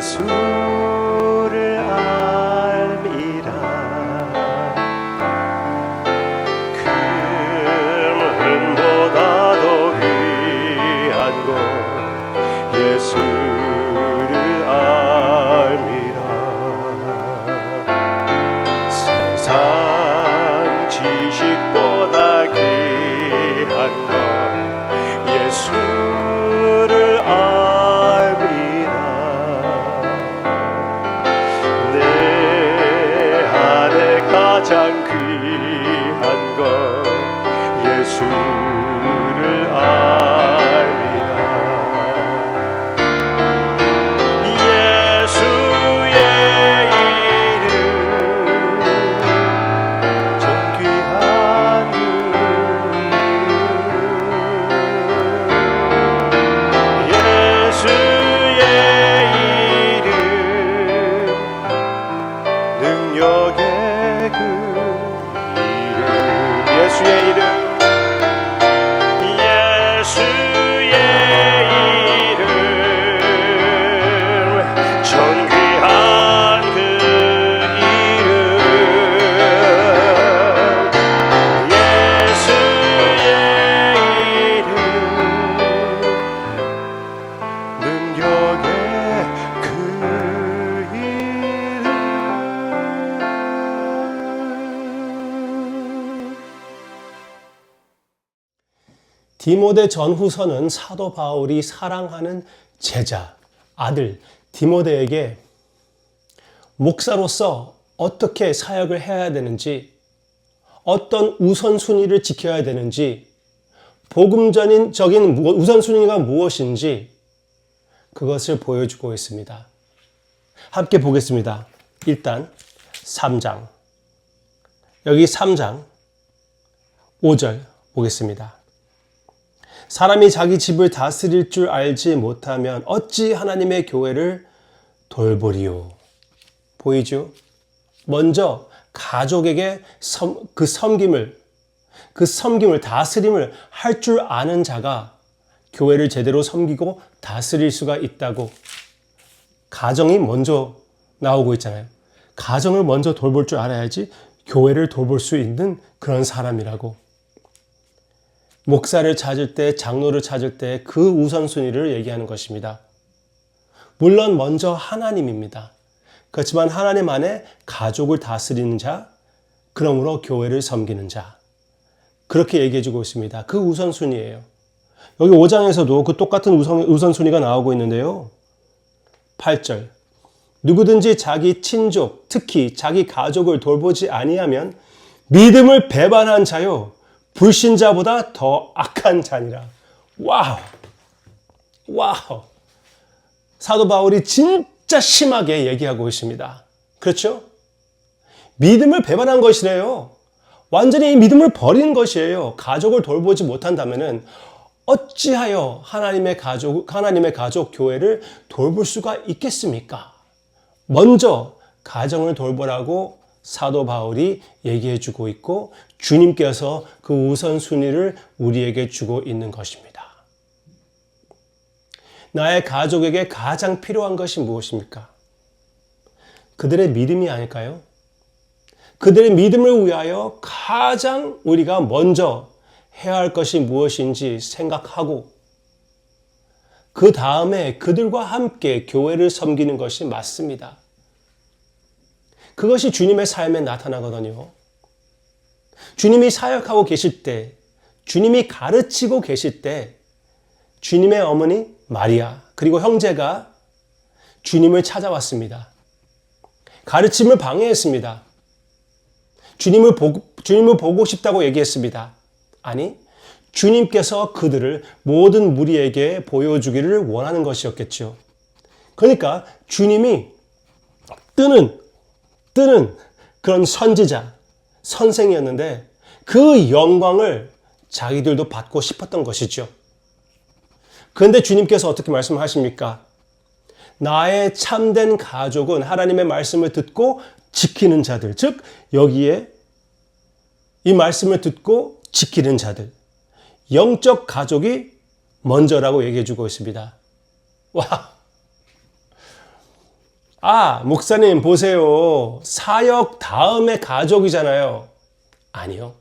예수를 알미라. 금은보다 더 귀한 것 예수를 알미라. 세상 지식보다 귀한 것 예수를 알미라. 내 안에 가장 귀한 것 예수를 알미라. 예수의 이름 존귀한 예수의 이름 능력의 그 이름. 예수의 이름 예수의 이름 존귀한 그 이름. 예수의 이름 능력의 그 이름. 디모데 전후서는 사도 바울이 사랑하는 제자, 아들 디모데에게 목사로서 어떻게 사역을 해야 되는지, 어떤 우선순위를 지켜야 되는지, 복음적인 우선순위가 무엇인지 그것을 보여주고 있습니다. 함께 보겠습니다. 일단 3장. 여기 3장 5절 보겠습니다. 사람이 자기 집을 다스릴 줄 알지 못하면 어찌 하나님의 교회를 돌보리요. 보이죠? 먼저 가족에게 그 섬김을 다스림을 할 줄 아는 자가 교회를 제대로 섬기고 다스릴 수가 있다고. 가정이 먼저 나오고 있잖아요. 가정을 먼저 돌볼 줄 알아야지 교회를 돌볼 수 있는 그런 사람이라고. 목사를 찾을 때, 장로를 찾을 때 그 우선순위를 얘기하는 것입니다. 물론 먼저 하나님입니다. 그렇지만 하나님 안에 가족을 다스리는 자, 그러므로 교회를 섬기는 자, 그렇게 얘기해 주고 있습니다. 그 우선순위예요. 여기 5장에서도 그 똑같은 우선순위가 나오고 있는데요. 8절. 누구든지 자기 친족, 특히 자기 가족을 돌보지 아니하면 믿음을 배반한 자요 불신자보다 더 악한 자니라. 와우. 사도 바울이 진짜 심하게 얘기하고 있습니다. 그렇죠? 믿음을 배반한 것이래요. 완전히 이 믿음을 버린 것이에요. 가족을 돌보지 못한다면은 어찌하여 하나님의 가족 교회를 돌볼 수가 있겠습니까? 먼저 가정을 돌보라고 사도 바울이 얘기해 주고 있고 주님께서 그 우선순위를 우리에게 주고 있는 것입니다. 나의 가족에게 가장 필요한 것이 무엇입니까? 그들의 믿음이 아닐까요? 그들의 믿음을 위하여 가장 우리가 먼저 해야 할 것이 무엇인지 생각하고 그 다음에 그들과 함께 교회를 섬기는 것이 맞습니다. 그것이 주님의 삶에 나타나거든요. 주님이 사역하고 계실 때, 주님이 가르치고 계실 때 주님의 어머니 마리아 그리고 형제가 주님을 찾아왔습니다. 가르침을 방해했습니다. 주님을 보고 싶다고 얘기했습니다. 아니, 주님께서 그들을 모든 무리에게 보여주기를 원하는 것이었겠죠. 그러니까 주님이 뜨는 그런 선지자, 선생이었는데 그 영광을 자기들도 받고 싶었던 것이죠. 그런데 주님께서 어떻게 말씀하십니까? 나의 참된 가족은 하나님의 말씀을 듣고 지키는 자들, 즉 여기에 이 말씀을 듣고 지키는 자들, 영적 가족이 먼저라고 얘기해 주고 있습니다. 와, 목사님 보세요. 사역 다음에 가족이잖아요. 아니요.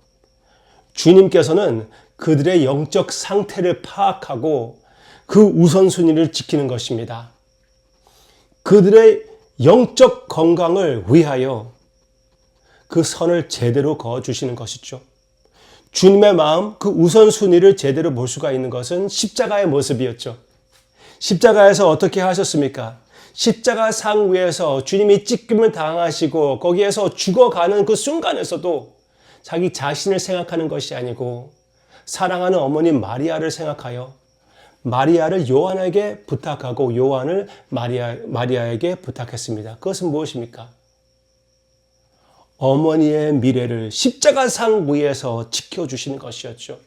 주님께서는 그들의 영적 상태를 파악하고 그 우선순위를 지키는 것입니다. 그들의 영적 건강을 위하여 그 선을 제대로 그어주시는 것이죠. 주님의 마음, 그 우선순위를 제대로 볼 수가 있는 것은 십자가의 모습이었죠. 십자가에서 어떻게 하셨습니까? 십자가 상 위에서 주님이 찢김을 당하시고 거기에서 죽어가는 그 순간에서도 자기 자신을 생각하는 것이 아니고 사랑하는 어머니 마리아를 생각하여 마리아를 요한에게 부탁하고 요한을 마리아에게 부탁했습니다. 그것은 무엇입니까? 어머니의 미래를 십자가상 위에서 지켜주시는 것이었죠.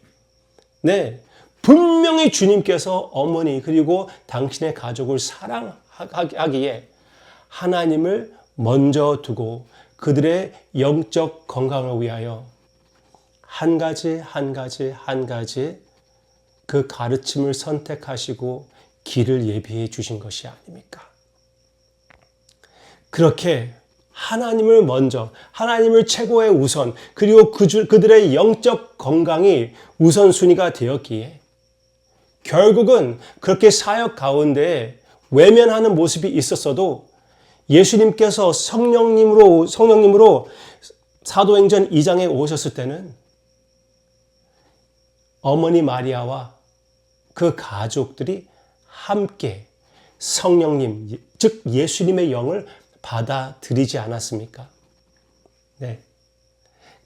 네, 분명히 주님께서 어머니 그리고 당신의 가족을 사랑하기에 하나님을 먼저 두고 그들의 영적 건강을 위하여 한 가지 그 가르침을 선택하시고 길을 예비해 주신 것이 아닙니까? 그렇게 하나님을 먼저, 하나님을 최고의 우선, 그리고 그들의 영적 건강이 우선순위가 되었기에 결국은 그렇게 사역 가운데 외면하는 모습이 있었어도 예수님께서 성령님으로 사도행전 2장에 오셨을 때는 어머니 마리아와 그 가족들이 함께 성령님, 즉 예수님의 영을 받아들이지 않았습니까? 네.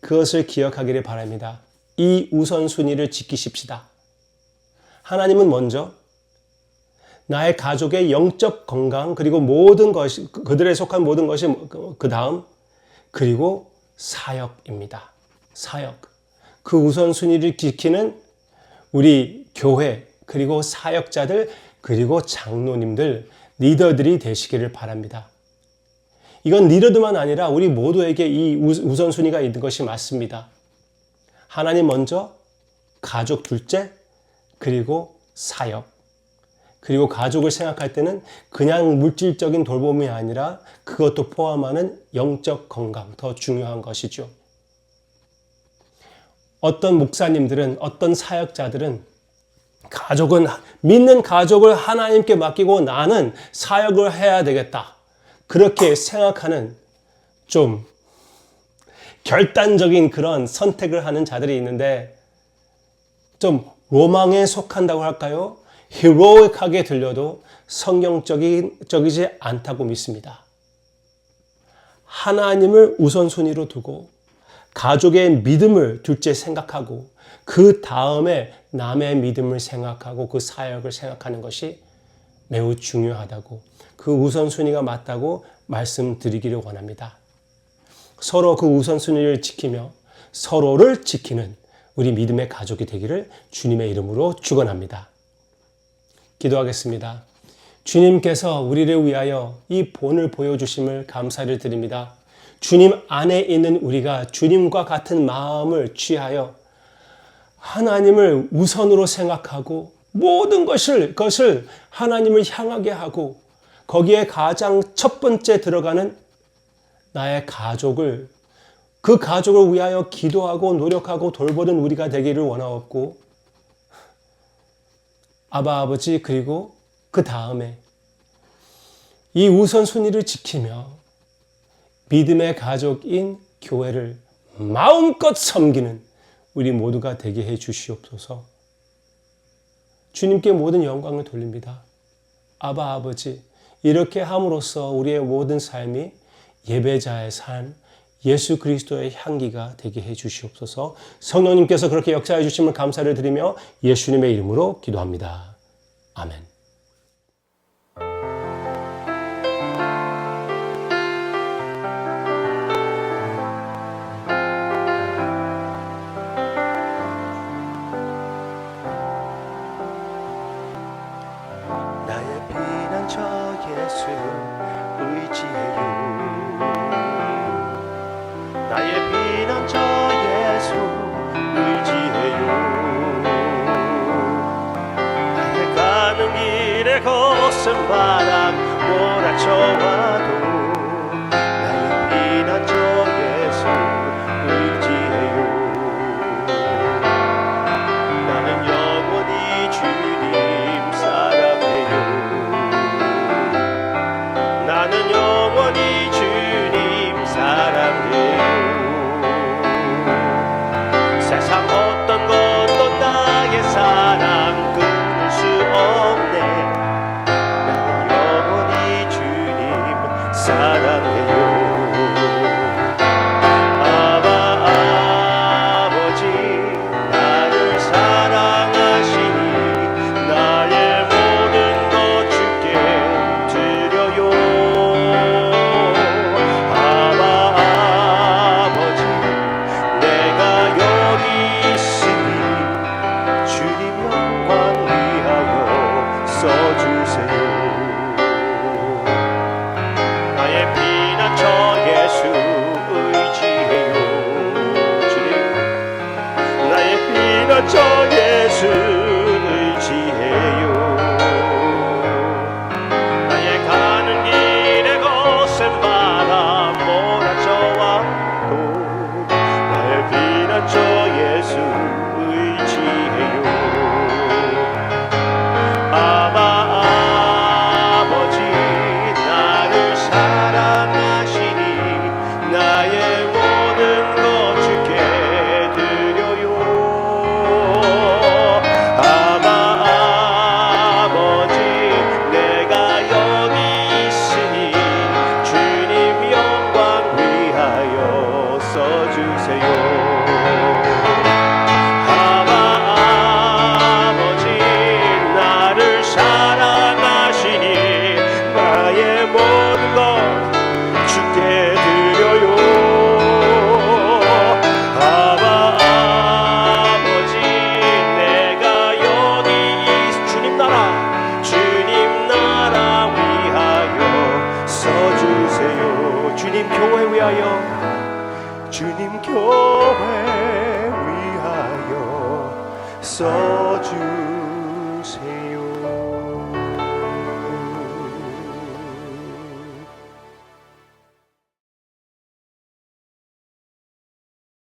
그것을 기억하기를 바랍니다. 이 우선순위를 지키십시다. 하나님은 먼저 나의 가족의 영적 건강 그리고 모든 것이 그들에 속한 모든 것이 그 다음 그리고 사역입니다. 사역. 그 우선순위를 지키는 우리 교회 그리고 사역자들 그리고 장로님들 리더들이 되시기를 바랍니다. 이건 리더들만 아니라 우리 모두에게 이 우선순위가 있는 것이 맞습니다. 하나님 먼저, 가족 둘째, 그리고 사역. 그리고 가족을 생각할 때는 그냥 물질적인 돌봄이 아니라 그것도 포함하는 영적 건강, 더 중요한 것이죠. 어떤 목사님들은, 어떤 사역자들은 믿는 가족을 하나님께 맡기고 나는 사역을 해야 되겠다. 그렇게 생각하는 좀 결단적인 그런 선택을 하는 자들이 있는데 좀 로망에 속한다고 할까요? 히로익하게 들려도 성경적이지 않다고 믿습니다. 하나님을 우선순위로 두고 가족의 믿음을 둘째 생각하고 그 다음에 남의 믿음을 생각하고 그 사역을 생각하는 것이 매우 중요하다고 그 우선순위가 맞다고 말씀드리기를 원합니다. 서로 그 우선순위를 지키며 서로를 지키는 우리 믿음의 가족이 되기를 주님의 이름으로 축원합니다. 기도하겠습니다. 주님께서 우리를 위하여 이 본을 보여주심을 감사를 드립니다. 주님 안에 있는 우리가 주님과 같은 마음을 취하여 하나님을 우선으로 생각하고 모든 것을 하나님을 향하게 하고 거기에 가장 첫 번째 들어가는 나의 가족을 그 가족을 위하여 기도하고 노력하고 돌보는 우리가 되기를 원하옵고 아버지 그리고 그 다음에 이 우선순위를 지키며 믿음의 가족인 교회를 마음껏 섬기는 우리 모두가 되게 해 주시옵소서. 주님께 모든 영광을 돌립니다. 아버지 이렇게 함으로써 우리의 모든 삶이 예배자의 삶, 예수 그리스도의 향기가 되게 해 주시옵소서. 성령님께서 그렇게 역사해 주심을 감사를 드리며 예수님의 이름으로 기도합니다. 아멘. 나의 피난처 예수 의지해요. 나의 피난처 예수 의지해요. 나의 가는 길에 거센 바람 몰아쳐와도 예수 의지해요. 나의 가는 길에 거센 바람 몰아쳐와도 나의 피난처 예수 의지해요. 아마 아버지 나를 사랑하시니 나의 모든 것 주께 드려요. 아마 아버지 내가 여기 있으니 주님 영광 위하여 써주세요. 아마 아버지 나를 사랑하시니 나의 모든 것 주께 드려요. 아마 아버지 내가 여기 주님 나라 위하여 써주세요. 주님 교회 위하여 주님 교회 위하여 써